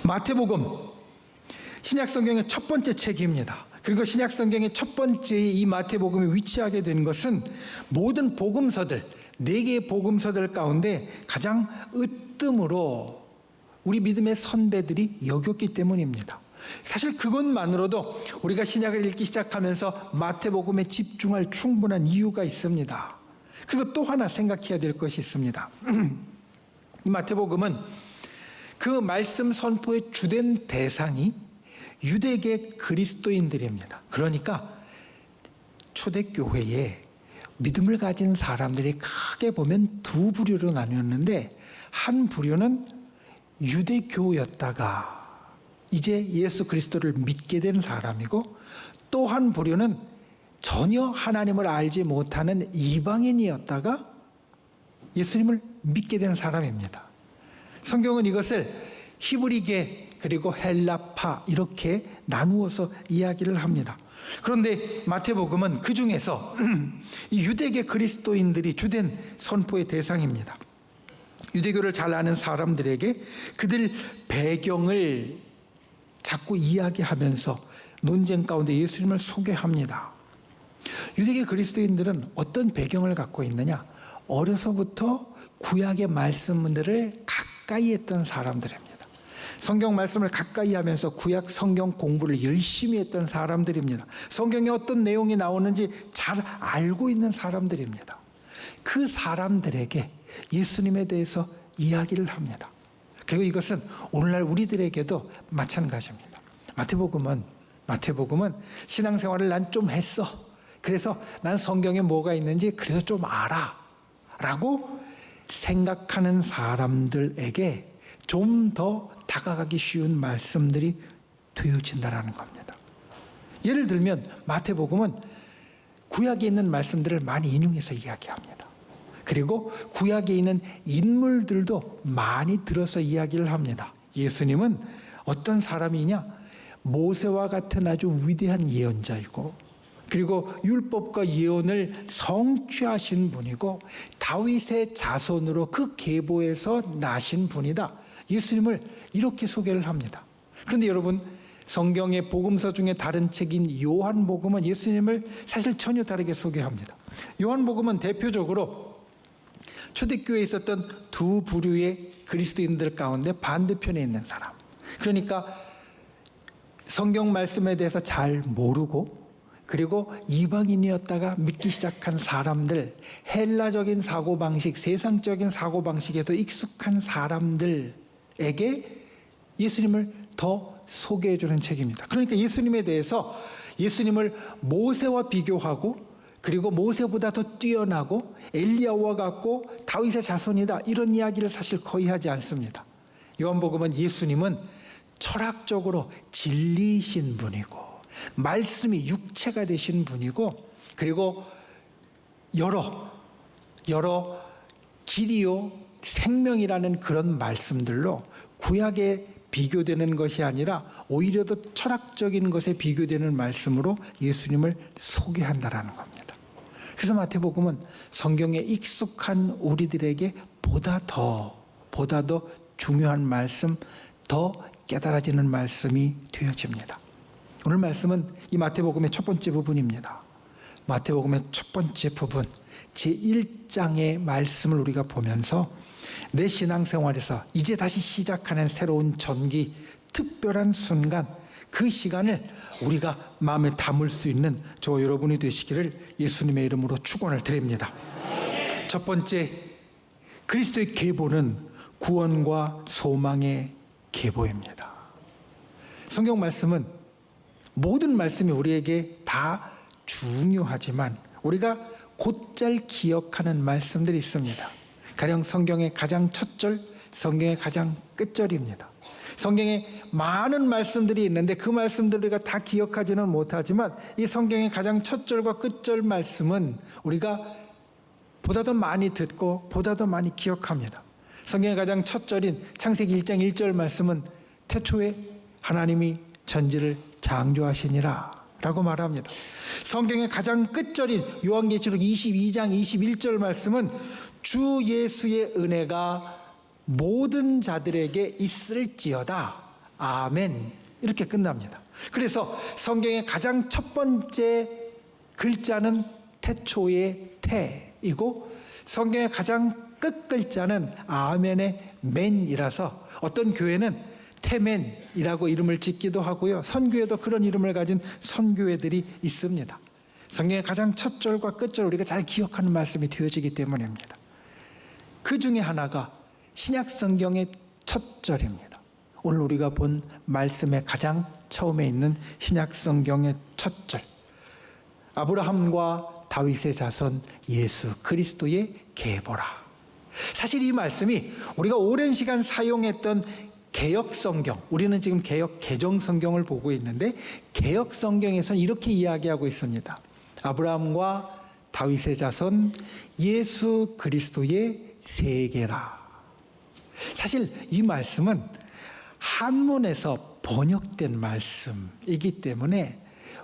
마태복음, 신약성경의 첫 번째 책입니다. 그리고 신약성경의 첫 번째 이 마태복음이 위치하게 된 것은 모든 복음서들, 4개의 복음서들 가운데 가장 으뜸으로 우리 믿음의 선배들이 여겼기 때문입니다. 사실 그것만으로도 우리가 신약을 읽기 시작하면서 마태복음에 집중할 충분한 이유가 있습니다. 그리고 또 하나 생각해야 될 것이 있습니다. 이 마태복음은 그 말씀 선포의 주된 대상이 유대계 그리스도인들입니다. 그러니까 초대교회에 믿음을 가진 사람들이 크게 보면 두 부류로 나뉘었는데, 한 부류는 유대교였다가 이제 예수 그리스도를 믿게 된 사람이고, 또 한 부류는 전혀 하나님을 알지 못하는 이방인이었다가 예수님을 믿게 된 사람입니다. 성경은 이것을 히브리계 그리고 헬라파 이렇게 나누어서 이야기를 합니다. 그런데 마태복음은 그 중에서 이 유대계 그리스도인들이 주된 선포의 대상입니다. 유대교를 잘 아는 사람들에게 그들 배경을 자꾸 이야기하면서 논쟁 가운데 예수님을 소개합니다. 유대계 그리스도인들은 어떤 배경을 갖고 있느냐? 어려서부터 구약의 말씀들을 가까이 했던 사람들입니다. 성경 말씀을 가까이 하면서 구약 성경 공부를 열심히 했던 사람들입니다. 성경에 어떤 내용이 나오는지 잘 알고 있는 사람들입니다. 그 사람들에게 예수님에 대해서 이야기를 합니다. 그리고 이것은 오늘날 우리들에게도 마찬가지입니다. 마태복음은 신앙생활을 난 좀 했어. 그래서 난 성경에 뭐가 있는지 그래서 좀 알아. 라고 생각하는 사람들에게 좀 더 다가가기 쉬운 말씀들이 되어진다는 겁니다. 예를 들면 마태복음은 구약에 있는 말씀들을 많이 인용해서 이야기합니다. 그리고 구약에 있는 인물들도 많이 들어서 이야기를 합니다. 예수님은 어떤 사람이냐? 모세와 같은 아주 위대한 예언자이고, 그리고 율법과 예언을 성취하신 분이고, 다윗의 자손으로 그 계보에서 나신 분이다. 예수님을 이렇게 소개를 합니다. 그런데 여러분, 성경의 복음서 중에 다른 책인 요한복음은 예수님을 사실 전혀 다르게 소개합니다. 요한복음은 대표적으로 초대교회에 있었던 두 부류의 그리스도인들 가운데 반대편에 있는 사람, 그러니까 성경 말씀에 대해서 잘 모르고 그리고 이방인이었다가 믿기 시작한 사람들, 헬라적인 사고방식, 세상적인 사고방식에 더 익숙한 사람들에게 예수님을 더 소개해주는 책입니다. 그러니까 예수님에 대해서 예수님을 모세와 비교하고, 그리고 모세보다 더 뛰어나고 엘리야와 같고 다윗의 자손이다, 이런 이야기를 사실 거의 하지 않습니다. 요한복음은 예수님은 철학적으로 진리이신 분이고, 말씀이 육체가 되신 분이고, 그리고 여러 길이요 생명이라는 그런 말씀들로 구약에 비교되는 것이 아니라 오히려 더 철학적인 것에 비교되는 말씀으로 예수님을 소개한다라는 겁니다. 그래서 마태복음은 성경에 익숙한 우리들에게 보다 더 중요한 말씀, 더 깨달아지는 말씀이 되어집니다. 오늘 말씀은 이 마태복음의 첫 번째 부분입니다. 마태복음의 첫 번째 부분, 제1장의 말씀을 우리가 보면서 내 신앙생활에서 이제 다시 시작하는 새로운 전기, 특별한 순간, 그 시간을 우리가 마음에 담을 수 있는 저와 여러분이 되시기를 예수님의 이름으로 축원을 드립니다. 첫 번째, 그리스도의 계보는 구원과 소망의 계보입니다. 성경 말씀은 모든 말씀이 우리에게 다 중요하지만 우리가 곧잘 기억하는 말씀들이 있습니다. 가령 성경의 가장 첫 절, 성경의 가장 끝절입니다. 성경에 많은 말씀들이 있는데 그 말씀들을 우리가 다 기억하지는 못하지만 이 성경의 가장 첫 절과 끝절 말씀은 우리가 보다 더 많이 듣고 보다 더 많이 기억합니다. 성경의 가장 첫 절인 창세기 1장 1절 말씀은 태초에 하나님이 천지를 창조하시니라 라고 말합니다. 성경의 가장 끝절인 요한계시록 22장 21절 말씀은 주 예수의 은혜가 모든 자들에게 있을지어다 아멘 이렇게 끝납니다. 그래서 성경의 가장 첫 번째 글자는 태초의 태이고 성경의 가장 끝 글자는 아멘의 맨이라서 어떤 교회는 태맨이라고 이름을 짓기도 하고요. 선교회도 그런 이름을 가진 선교회들이 있습니다. 성경의 가장 첫 절과 끝절 우리가 잘 기억하는 말씀이 되어지기 때문입니다. 그 중에 하나가 신약 성경의 첫 절입니다. 오늘 우리가 본 말씀의 가장 처음에 있는 신약 성경의 첫 절. 아브라함과 다윗의 자손 예수 그리스도의 계보라. 사실 이 말씀이 우리가 오랜 시간 사용했던 개역 성경, 우리는 지금 개역 개정 성경을 보고 있는데 개역 성경에서는 이렇게 이야기하고 있습니다. 아브라함과 다윗의 자손 예수 그리스도의 세계라. 사실 이 말씀은 한문에서 번역된 말씀이기 때문에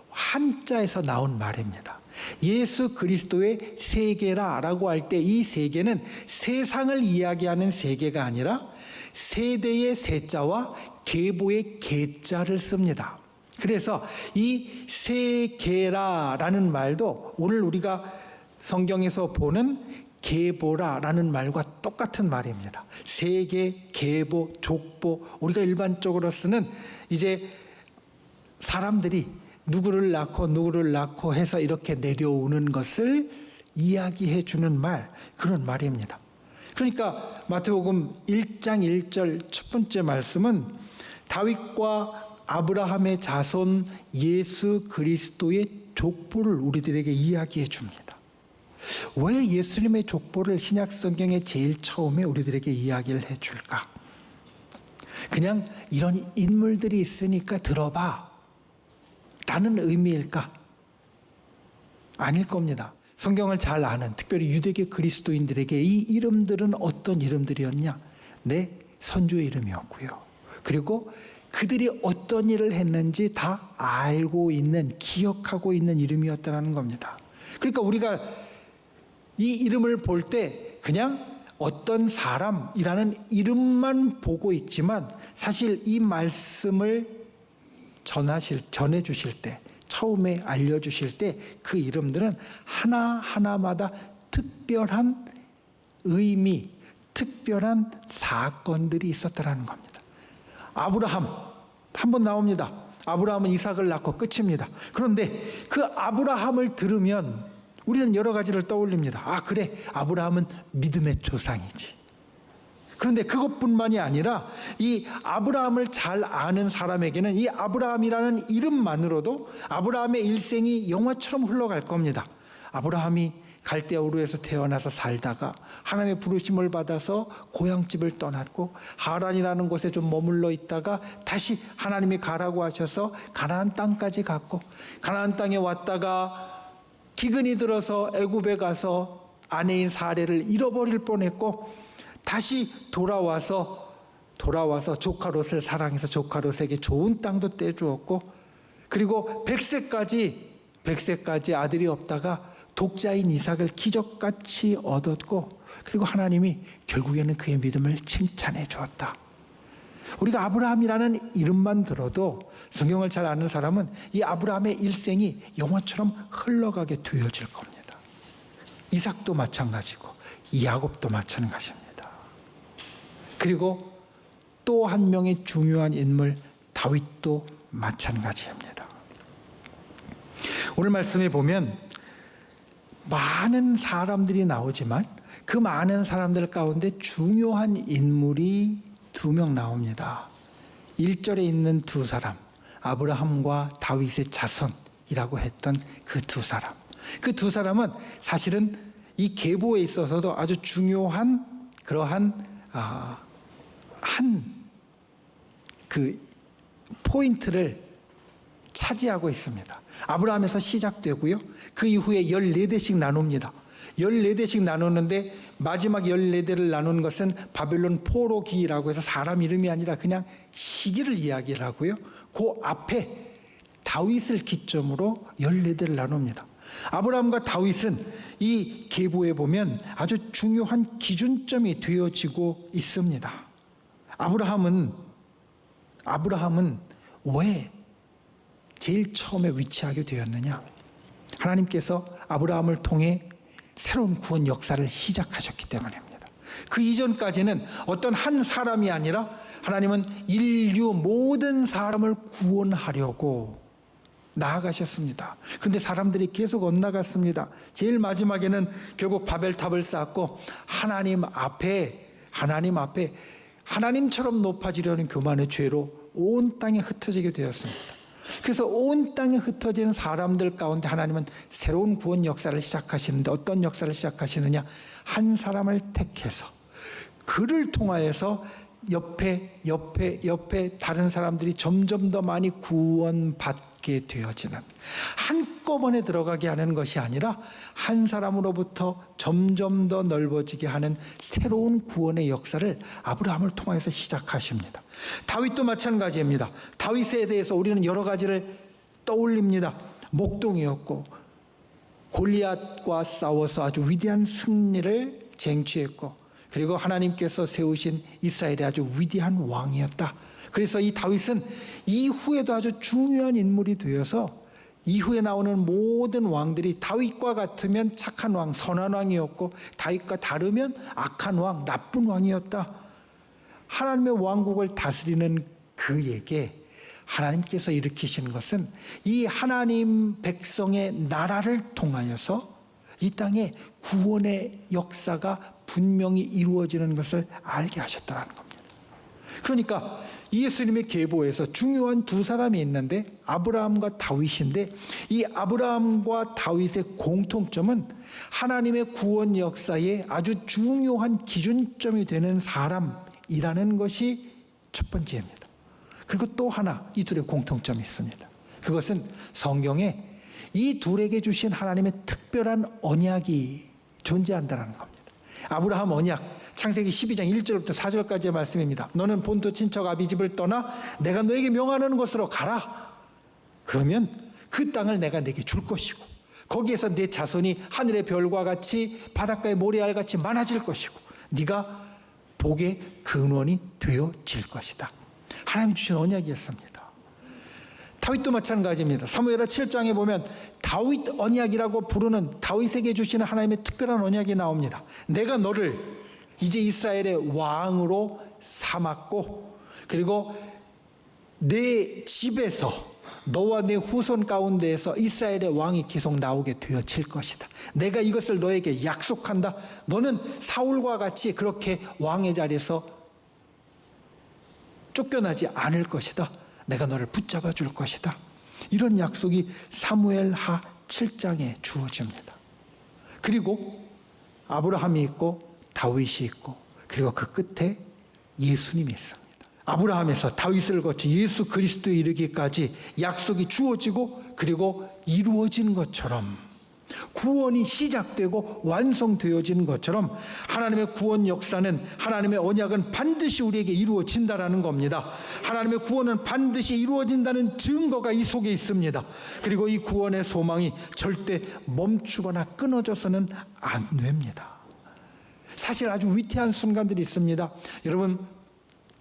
한자에서 나온 말입니다. 예수 그리스도의 세계라라고 할 때 이 세계는 세상을 이야기하는 세계가 아니라 세대의 세자와 계보의 계자를 씁니다. 그래서 이 세계라라는 말도 오늘 우리가 성경에서 보는 계보라라는 말과 똑같은 말입니다. 세계, 계보, 족보, 우리가 일반적으로 쓰는 이제 사람들이 누구를 낳고 해서 이렇게 내려오는 것을 이야기해 주는 말, 그런 말입니다. 그러니까 마태복음 1장 1절 첫 번째 말씀은 다윗과 아브라함의 자손 예수 그리스도의 족보를 우리들에게 이야기해 줍니다. 왜 예수님의 족보를 신약 성경의 제일 처음에 우리들에게 이야기를 해 줄까? 그냥 이런 인물들이 있으니까 들어봐 라는 의미일까? 아닐 겁니다. 성경을 잘 아는 특별히 유대교 그리스도인들에게 이 이름들은 어떤 이름들이었냐? 내 선조의 이름이었고요. 그리고 그들이 어떤 일을 했는지 다 알고 있는, 기억하고 있는 이름이었다는 겁니다. 그러니까 우리가 이 이름을 볼 때 그냥 어떤 사람이라는 이름만 보고 있지만 사실 이 말씀을 전해 주실 때, 처음에 알려주실 때 그 이름들은 하나하나마다 특별한 의미, 특별한 사건들이 있었다는 겁니다. 아브라함 한번 나옵니다. 아브라함은 이삭을 낳고 끝입니다. 그런데 그 아브라함을 들으면 우리는 여러 가지를 떠올립니다. 아, 그래, 아브라함은 믿음의 조상이지. 그런데 그것뿐만이 아니라 이 아브라함을 잘 아는 사람에게는 이 아브라함이라는 이름만으로도 아브라함의 일생이 영화처럼 흘러갈 겁니다. 아브라함이 갈대아 우르에서 태어나서 살다가 하나님의 부르심을 받아서 고향집을 떠났고 하란이라는 곳에 좀 머물러 있다가 다시 하나님이 가라고 하셔서 가나안 땅까지 갔고 가나안 땅에 왔다가 기근이 들어서 애굽에 가서 아내인 사레를 잃어버릴 뻔했고 다시 돌아와서 조카 롯을 사랑해서 조카 롯에게 좋은 땅도 떼주었고 그리고 100세까지 아들이 없다가 독자인 이삭을 기적같이 얻었고 그리고 하나님이 결국에는 그의 믿음을 칭찬해 주었다. 우리가 아브라함이라는 이름만 들어도 성경을 잘 아는 사람은 이 아브라함의 일생이 영화처럼 흘러가게 되어질 겁니다. 이삭도 마찬가지고 야곱도 마찬가지입니다. 그리고 또 한 명의 중요한 인물 다윗도 마찬가지입니다. 오늘 말씀에 보면 많은 사람들이 나오지만 그 많은 사람들 가운데 중요한 인물이 2명 나옵니다. 1절에 있는 2사람, 아브라함과 다윗의 자손이라고 했던 그 2사람. 그 2사람은 사실은 이 계보에 있어서도 아주 중요한 그러한 그 포인트를 차지하고 있습니다. 아브라함에서 시작되고요. 그 이후에 14대씩 나눕니다. 14대씩 나누는데 마지막 14대를 나눈 것은 바벨론 포로기라고 해서 사람 이름이 아니라 그냥 시기를 이야기를 하고요. 그 앞에 다윗을 기점으로 14대를 나눕니다. 아브라함과 다윗은 이 계보에 보면 아주 중요한 기준점이 되어지고 있습니다. 아브라함은 아브라함은 왜 제일 처음에 위치하게 되었느냐? 하나님께서 아브라함을 통해 새로운 구원 역사를 시작하셨기 때문입니다. 그 이전까지는 어떤 한 사람이 아니라 하나님은 인류 모든 사람을 구원하려고 나아가셨습니다. 그런데 사람들이 계속 엇나갔습니다. 제일 마지막에는 결국 바벨탑을 쌓고 하나님 앞에 하나님처럼 높아지려는 교만의 죄로 온 땅에 흩어지게 되었습니다. 그래서 온 땅에 흩어진 사람들 가운데 하나님은 새로운 구원 역사를 시작하시는데 어떤 역사를 시작하시느냐? 한 사람을 택해서 그를 통하여서 옆에 다른 사람들이 점점 더 많이 구원받게 되어지는, 한꺼번에 들어가게 하는 것이 아니라 한 사람으로부터 점점 더 넓어지게 하는 새로운 구원의 역사를 아브라함을 통해서 시작하십니다. 다윗도 마찬가지입니다. 다윗에 대해서 우리는 여러 가지를 떠올립니다. 목동이었고 골리앗과 싸워서 아주 위대한 승리를 쟁취했고, 그리고 하나님께서 세우신 이스라엘의 아주 위대한 왕이었다. 그래서 이 다윗은 이후에도 아주 중요한 인물이 되어서 이후에 나오는 모든 왕들이 다윗과 같으면 착한 왕, 선한 왕이었고 다윗과 다르면 악한 왕, 나쁜 왕이었다. 하나님의 왕국을 다스리는 그에게 하나님께서 일으키신 것은 이 하나님 백성의 나라를 통하여서 이 땅에 구원의 역사가 분명히 이루어지는 것을 알게 하셨다는 겁니다. 그러니까 예수님의 계보에서 중요한 두 사람이 있는데 아브라함과 다윗인데, 이 아브라함과 다윗의 공통점은 하나님의 구원 역사에 아주 중요한 기준점이 되는 사람이라는 것이 첫 번째입니다. 그리고 또 하나, 이 둘의 공통점이 있습니다. 그것은 성경에 이 둘에게 주신 하나님의 특별한 언약이 존재한다는 겁니다. 아브라함 언약, 창세기 12장 1절부터 4절까지의 말씀입니다. 너는 본토 친척 아비 집을 떠나 내가 너에게 명하는 곳으로 가라. 그러면 그 땅을 내가 내게 줄 것이고 거기에서 내 자손이 하늘의 별과 같이 바닷가의 모래알같이 많아질 것이고 네가 복의 근원이 되어질 것이다. 하나님 주신 언약이었습니다. 다윗도 마찬가지입니다. 사무엘하 7장에 보면 다윗 언약이라고 부르는, 다윗에게 주시는 하나님의 특별한 언약이 나옵니다. 내가 너를 이제 이스라엘의 왕으로 삼았고, 그리고 내 집에서 너와 내 후손 가운데에서 이스라엘의 왕이 계속 나오게 되어질 것이다. 내가 이것을 너에게 약속한다. 너는 사울과 같이 그렇게 왕의 자리에서 쫓겨나지 않을 것이다. 내가 너를 붙잡아 줄 것이다. 이런 약속이 사무엘하 7장에 주어집니다. 그리고 아브라함이 있고 다윗이 있고, 그리고 그 끝에 예수님이 있습니다. 아브라함에서 다윗을 거쳐 예수 그리스도에 이르기까지 약속이 주어지고 그리고 이루어진 것처럼, 구원이 시작되고 완성되어진 것처럼 하나님의 구원 역사는, 하나님의 언약은 반드시 우리에게 이루어진다는 겁니다. 하나님의 구원은 반드시 이루어진다는 증거가 이 속에 있습니다. 그리고 이 구원의 소망이 절대 멈추거나 끊어져서는 안 됩니다. 사실 아주 위태한 순간들이 있습니다. 여러분,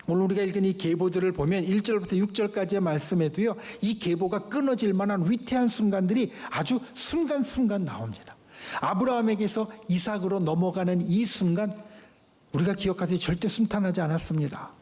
오늘 우리가 읽은 이 계보들을 보면 1절부터 6절까지의 말씀에도요, 이 계보가 끊어질 만한 위태한 순간들이 아주 순간순간 나옵니다. 아브라함에게서 이삭으로 넘어가는 이 순간, 우리가 기억하듯이 절대 순탄하지 않았습니다.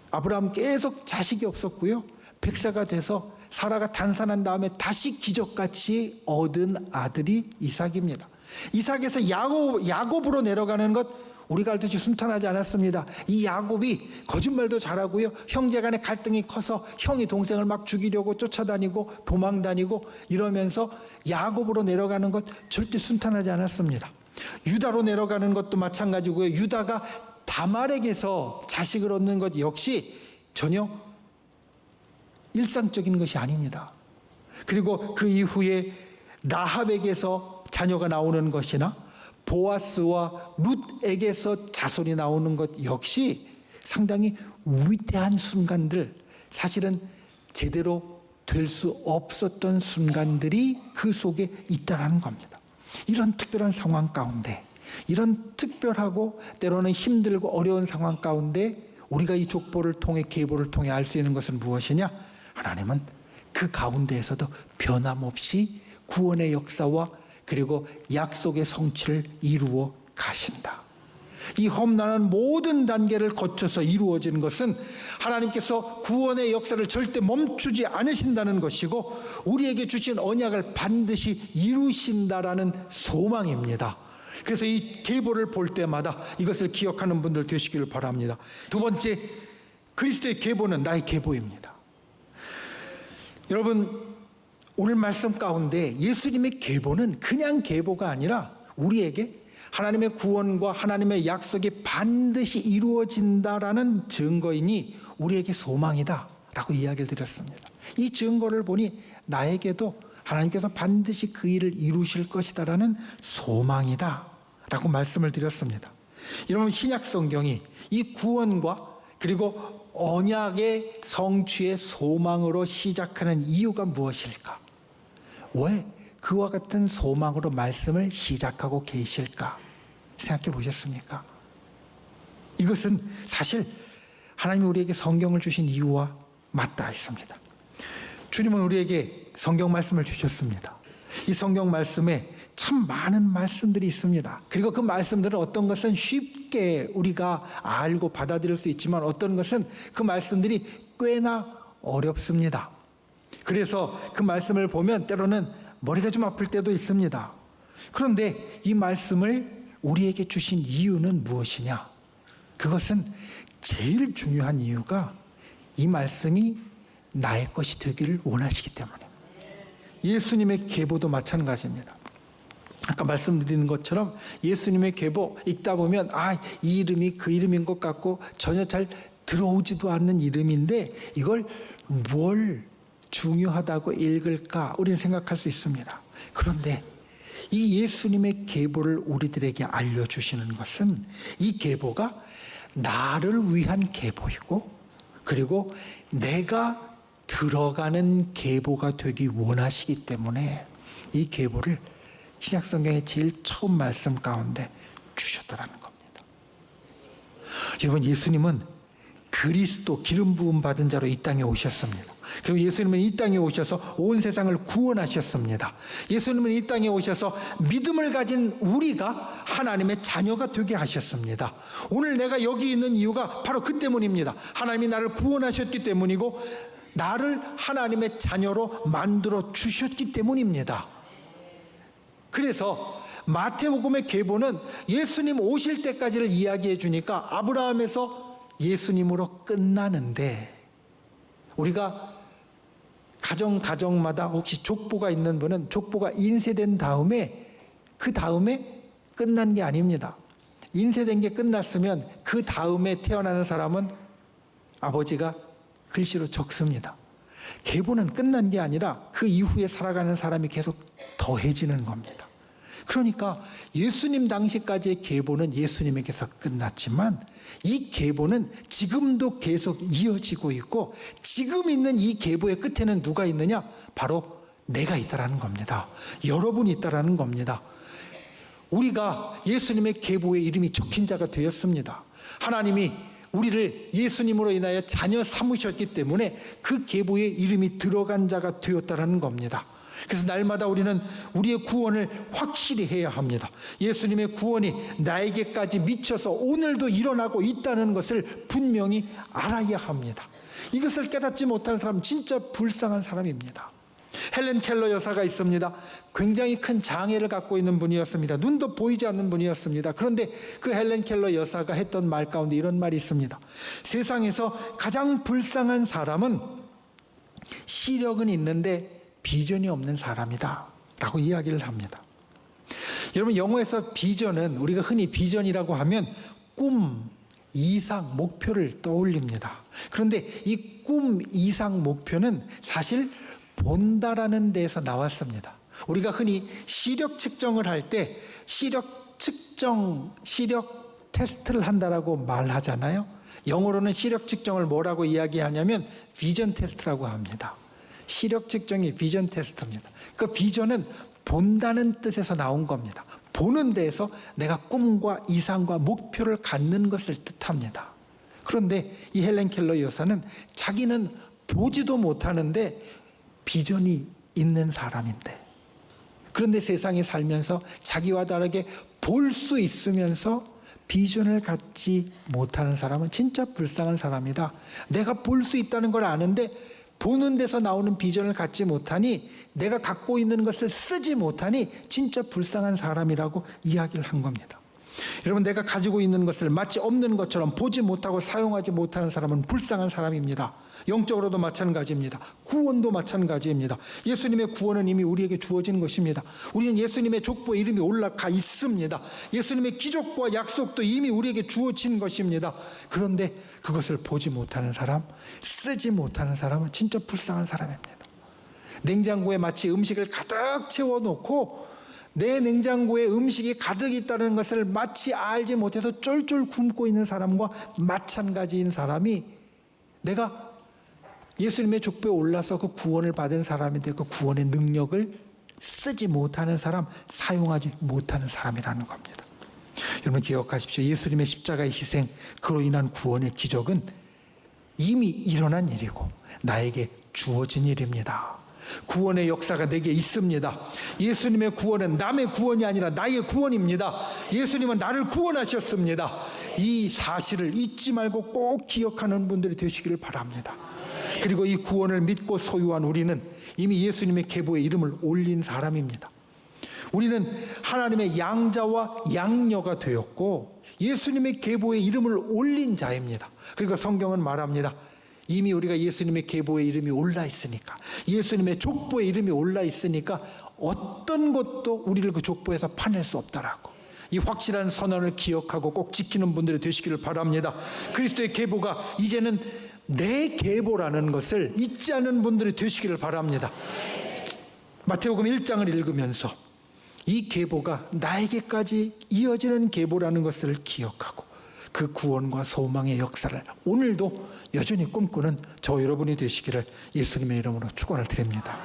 아브라함 계속 자식이 없었고요, 백세가 돼서 사라가 단산한 다음에 다시 기적같이 얻은 아들이 이삭입니다. 이삭에서 야곱으로 내려가는 것, 우리가 알듯이 순탄하지 않았습니다. 이 야곱이 거짓말도 잘하고요, 형제 간의 갈등이 커서 형이 동생을 막 죽이려고 쫓아다니고 도망다니고 이러면서 야곱으로 내려가는 것 절대 순탄하지 않았습니다. 유다로 내려가는 것도 마찬가지고요, 유다가 다말에게서 자식을 얻는 것 역시 전혀 일상적인 것이 아닙니다. 그리고 그 이후에 라합에게서 자녀가 나오는 것이나 보아스와 룻에게서 자손이 나오는 것 역시 상당히 위대한 순간들, 사실은 제대로 될 수 없었던 순간들이 그 속에 있다는 겁니다. 이런 특별한 상황 가운데, 이런 특별하고 때로는 힘들고 어려운 상황 가운데 우리가 이 족보를 통해 계보를 통해 알 수 있는 것은 무엇이냐? 하나님은 그 가운데에서도 변함없이 구원의 역사와 그리고 약속의 성취를 이루어 가신다. 이 험난한 모든 단계를 거쳐서 이루어진 것은 하나님께서 구원의 역사를 절대 멈추지 않으신다는 것이고 우리에게 주신 언약을 반드시 이루신다라는 소망입니다. 그래서 이 계보를 볼 때마다 이것을 기억하는 분들 되시기를 바랍니다. 두 번째, 그리스도의 계보는 나의 계보입니다. 여러분, 오늘 말씀 가운데 예수님의 계보는 그냥 계보가 아니라 우리에게 하나님의 구원과 하나님의 약속이 반드시 이루어진다라는 증거이니 우리에게 소망이다 라고 이야기를 드렸습니다. 이 증거를 보니 나에게도 하나님께서 반드시 그 일을 이루실 것이다라는 소망이다 라고 말씀을 드렸습니다. 여러분, 신약 성경이 이 구원과 그리고 언약의 성취의 소망으로 시작하는 이유가 무엇일까? 왜 그와 같은 소망으로 말씀을 시작하고 계실까? 생각해 보셨습니까? 이것은 사실 하나님이 우리에게 성경을 주신 이유와 맞닿아 있습니다. 주님은 우리에게 성경 말씀을 주셨습니다. 이 성경 말씀에 참 많은 말씀들이 있습니다. 그리고 그 말씀들은 어떤 것은 쉽게 우리가 알고 받아들일 수 있지만 어떤 것은 그 말씀들이 꽤나 어렵습니다. 그래서 그 말씀을 보면 때로는 머리가 좀 아플 때도 있습니다. 그런데 이 말씀을 우리에게 주신 이유는 무엇이냐? 그것은 제일 중요한 이유가 이 말씀이 나의 것이 되기를 원하시기 때문에. 예수님의 계보도 마찬가지입니다. 아까 말씀드린 것처럼 예수님의 계보 읽다 보면 이 이름이 그 이름인 것 같고 전혀 잘 들어오지도 않는 이름인데 이걸 뭘 중요하다고 읽을까 우리는 생각할 수 있습니다. 그런데 이 예수님의 계보를 우리들에게 알려주시는 것은 이 계보가 나를 위한 계보이고 그리고 내가 들어가는 계보가 되기 원하시기 때문에 이 계보를 신약성경의 제일 처음 말씀 가운데 주셨다라는 겁니다. 여러분, 예수님은 그리스도 기름 부음 받은 자로 이 땅에 오셨습니다. 그리고 예수님은 이 땅에 오셔서 온 세상을 구원하셨습니다. 예수님은 이 땅에 오셔서 믿음을 가진 우리가 하나님의 자녀가 되게 하셨습니다. 오늘 내가 여기 있는 이유가 바로 그 때문입니다. 하나님이 나를 구원하셨기 때문이고 나를 하나님의 자녀로 만들어 주셨기 때문입니다. 그래서 마태복음의 계보는 예수님 오실 때까지를 이야기해 주니까 아브라함에서 예수님으로 끝나는데 우리가 가정마다 혹시 족보가 있는 분은 족보가 인쇄된 다음에 그 다음에 끝난 게 아닙니다. 인쇄된 게 끝났으면 그 다음에 태어나는 사람은 아버지가 글씨로 적습니다. 계보는 끝난 게 아니라 그 이후에 살아가는 사람이 계속 더해지는 겁니다. 그러니까 예수님 당시까지의 계보는 예수님에게서 끝났지만 이 계보는 지금도 계속 이어지고 있고 지금 있는 이 계보의 끝에는 누가 있느냐? 바로 내가 있다라는 겁니다. 여러분이 있다라는 겁니다. 우리가 예수님의 계보에 이름이 적힌 자가 되었습니다. 하나님이 우리를 예수님으로 인하여 자녀 삼으셨기 때문에 그 계보에 이름이 들어간 자가 되었다라는 겁니다. 그래서 날마다 우리는 우리의 구원을 확실히 해야 합니다. 예수님의 구원이 나에게까지 미쳐서 오늘도 일어나고 있다는 것을 분명히 알아야 합니다. 이것을 깨닫지 못하는 사람은 진짜 불쌍한 사람입니다. 헬렌 켈러 여사가 있습니다. 굉장히 큰 장애를 갖고 있는 분이었습니다. 눈도 보이지 않는 분이었습니다. 그런데 그 헬렌 켈러 여사가 했던 말 가운데 이런 말이 있습니다. 세상에서 가장 불쌍한 사람은 시력은 있는데 비전이 없는 사람이다 라고 이야기를 합니다. 여러분, 영어에서 비전은 우리가 흔히 비전이라고 하면 꿈, 이상, 목표를 떠올립니다. 그런데 이 꿈, 이상, 목표는 사실 본다라는 데에서 나왔습니다. 우리가 흔히 시력 측정을 할 때 시력 테스트를 한다라고 말하잖아요. 영어로는 시력 측정을 뭐라고 이야기하냐면 비전 테스트라고 합니다. 시력 측정이 비전 테스트입니다. 그 비전은 본다는 뜻에서 나온 겁니다. 보는 데에서 내가 꿈과 이상과 목표를 갖는 것을 뜻합니다. 그런데 이 헬렌 켈러 여사는 자기는 보지도 못하는데 비전이 있는 사람인데, 그런데 세상에 살면서 자기와 다르게 볼 수 있으면서 비전을 갖지 못하는 사람은 진짜 불쌍한 사람이다. 내가 볼 수 있다는 걸 아는데 보는 데서 나오는 비전을 갖지 못하니, 내가 갖고 있는 것을 쓰지 못하니 진짜 불쌍한 사람이라고 이야기를 한 겁니다. 여러분, 내가 가지고 있는 것을 마치 없는 것처럼 보지 못하고 사용하지 못하는 사람은 불쌍한 사람입니다. 영적으로도 마찬가지입니다. 구원도 마찬가지입니다. 예수님의 구원은 이미 우리에게 주어진 것입니다. 우리는 예수님의 족보에 이름이 올라가 있습니다. 예수님의 기적과 약속도 이미 우리에게 주어진 것입니다. 그런데 그것을 보지 못하는 사람, 쓰지 못하는 사람은 진짜 불쌍한 사람입니다. 냉장고에 마치 음식을 가득 채워놓고 내 냉장고에 음식이 가득 있다는 것을 마치 알지 못해서 쫄쫄 굶고 있는 사람과 마찬가지인 사람이, 내가 예수님의 족보에 올라서 그 구원을 받은 사람인데 그 구원의 능력을 쓰지 못하는 사람, 사용하지 못하는 사람이라는 겁니다. 여러분 기억하십시오. 예수님의 십자가의 희생, 그로 인한 구원의 기적은 이미 일어난 일이고 나에게 주어진 일입니다. 구원의 역사가 내게 있습니다. 예수님의 구원은 남의 구원이 아니라 나의 구원입니다. 예수님은 나를 구원하셨습니다. 이 사실을 잊지 말고 꼭 기억하는 분들이 되시기를 바랍니다. 그리고 이 구원을 믿고 소유한 우리는 이미 예수님의 계보에 이름을 올린 사람입니다. 우리는 하나님의 양자와 양녀가 되었고 예수님의 계보에 이름을 올린 자입니다. 그리고 성경은 말합니다. 이미 우리가 예수님의 계보에 이름이 올라 있으니까, 예수님의 족보에 이름이 올라 있으니까 어떤 것도 우리를 그 족보에서 파낼 수 없다라고. 이 확실한 선언을 기억하고 꼭 지키는 분들이 되시기를 바랍니다. 그리스도의 계보가 이제는 내 계보라는 것을 잊지 않는 분들이 되시기를 바랍니다. 마태복음 1장을 읽으면서 이 계보가 나에게까지 이어지는 계보라는 것을 기억하고 그 구원과 소망의 역사를 오늘도 여전히 꿈꾸는 저 여러분이 되시기를 예수님의 이름으로 축원을 드립니다.